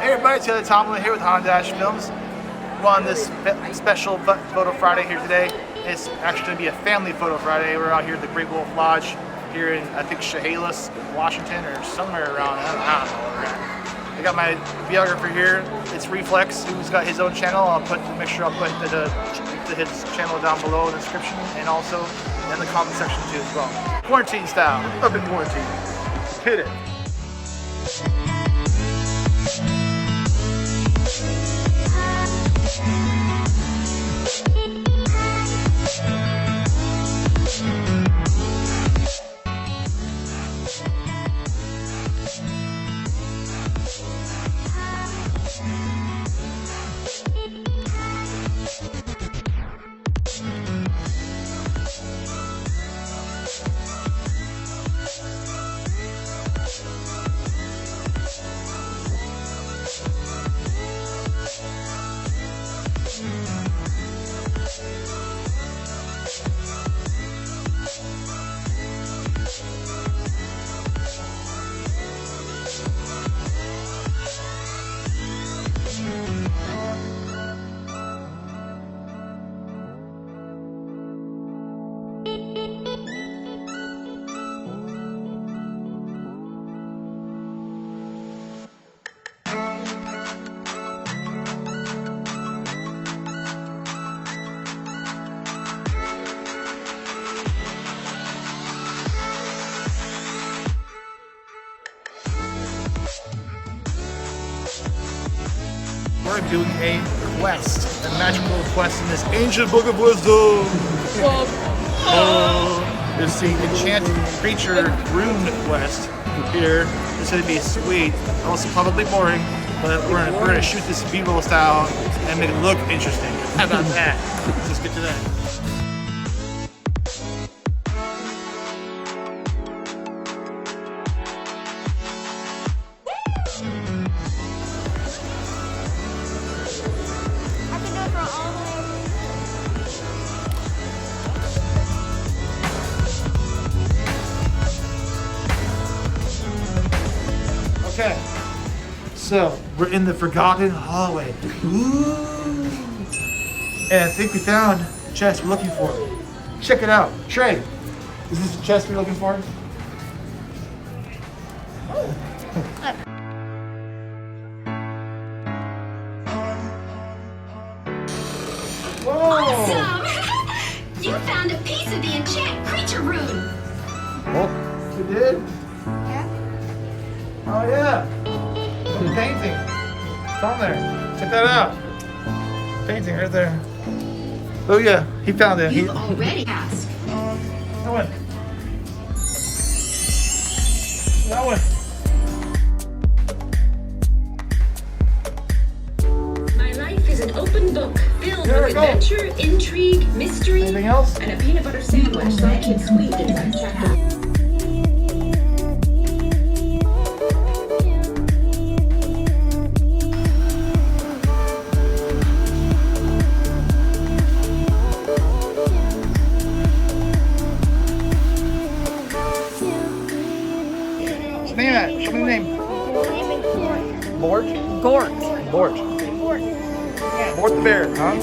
Hey everybody, it's Tommila here with Dash Films. We're on this special Foto Friday here today. It's actually going to be a family Foto Friday. We're out here at the Great Wolf Lodge here in, I think, Chehalis, Washington, or somewhere around, I don't know where we're at. I got my videographer here. It's Reflex, who's got his own channel. Make sure I'll put his channel down below in the description and also in the comment section too as well. Quarantine style, up in quarantine. Hit it. We're doing a quest, a magical quest in this ancient book of wisdom. It's the enchanted creature rune quest here. It's going to be sweet, also probably boring, but we're gonna shoot this B-roll style and make it look interesting. How about that? Let's get to that. Okay, so we're in the forgotten hallway. Ooh. And I think we found the chest we're looking for. Check it out. Trey, is this the chest we're looking for? Whoa! Awesome! You found a piece of the enchant creature rune. Oh, you did? Yeah. Oh yeah, the painting. It's on there. Check that out. Painting right there. Oh yeah, he found it. You already asked. That one. That one. My life is an open book filled There with we go. adventure, intrigue, mystery, Anything else? and a peanut butter sandwich that I keep sweet inside chocolate. What's the name of that? Show me the name. Mort? Gort. Mort. Mort the bear, huh?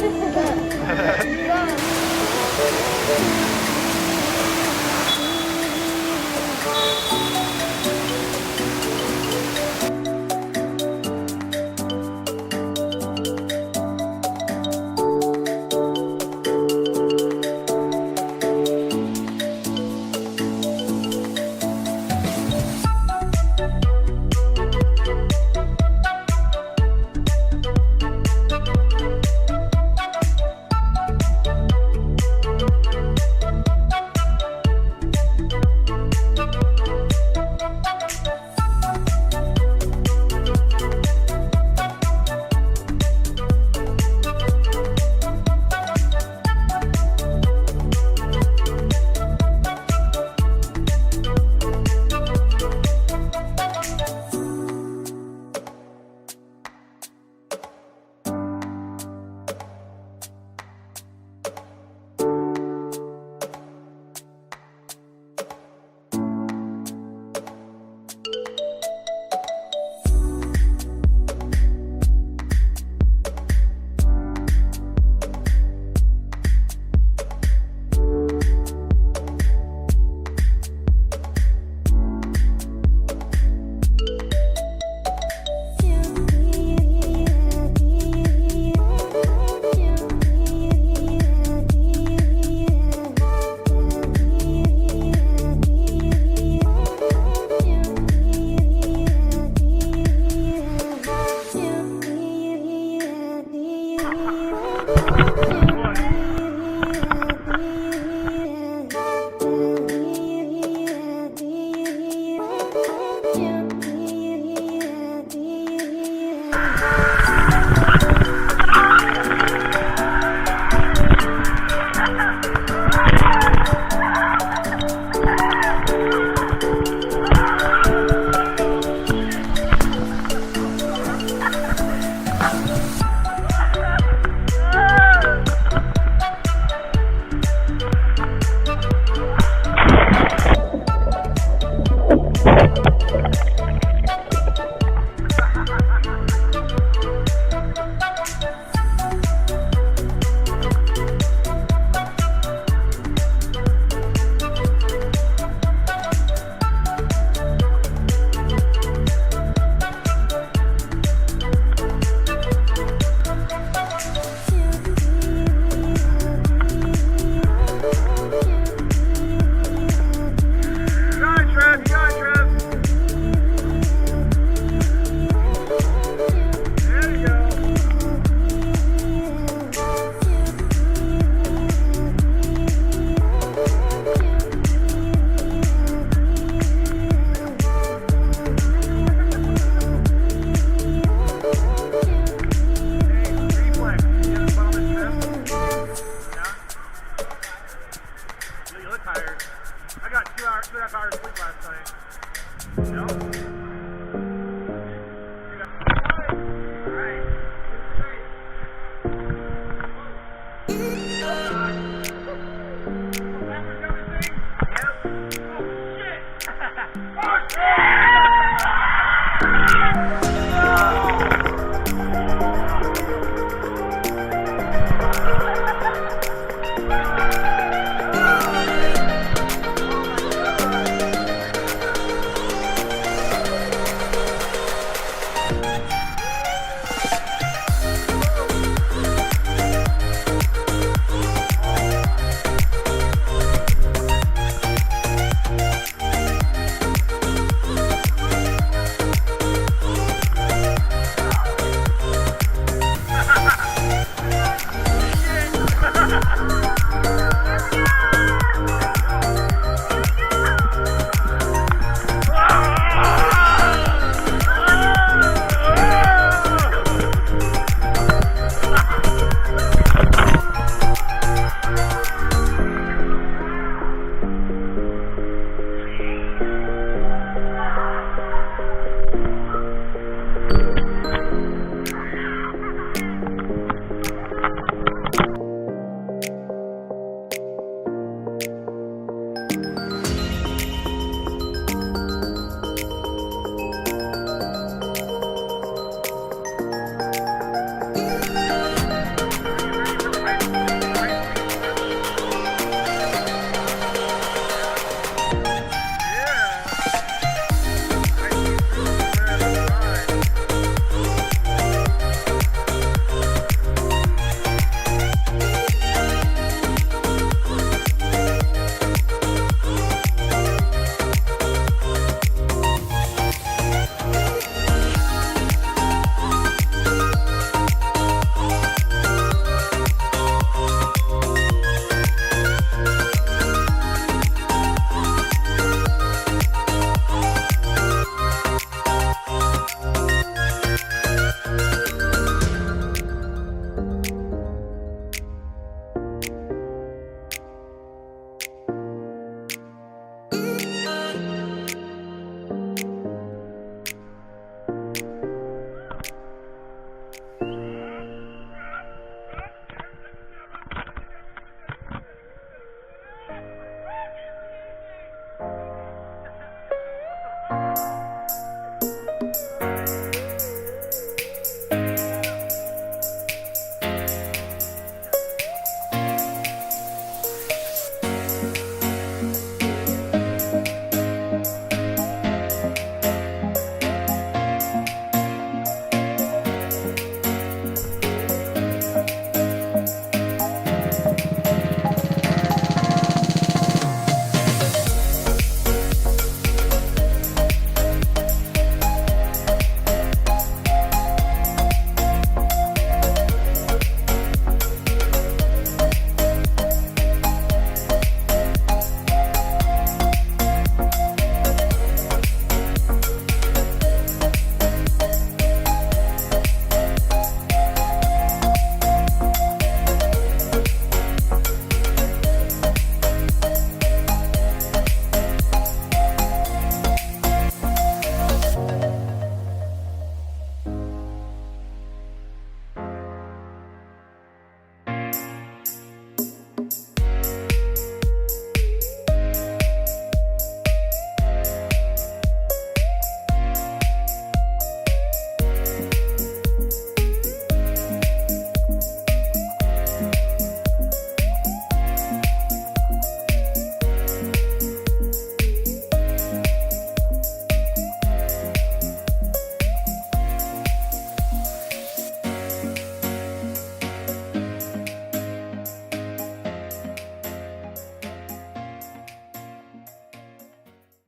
Bye.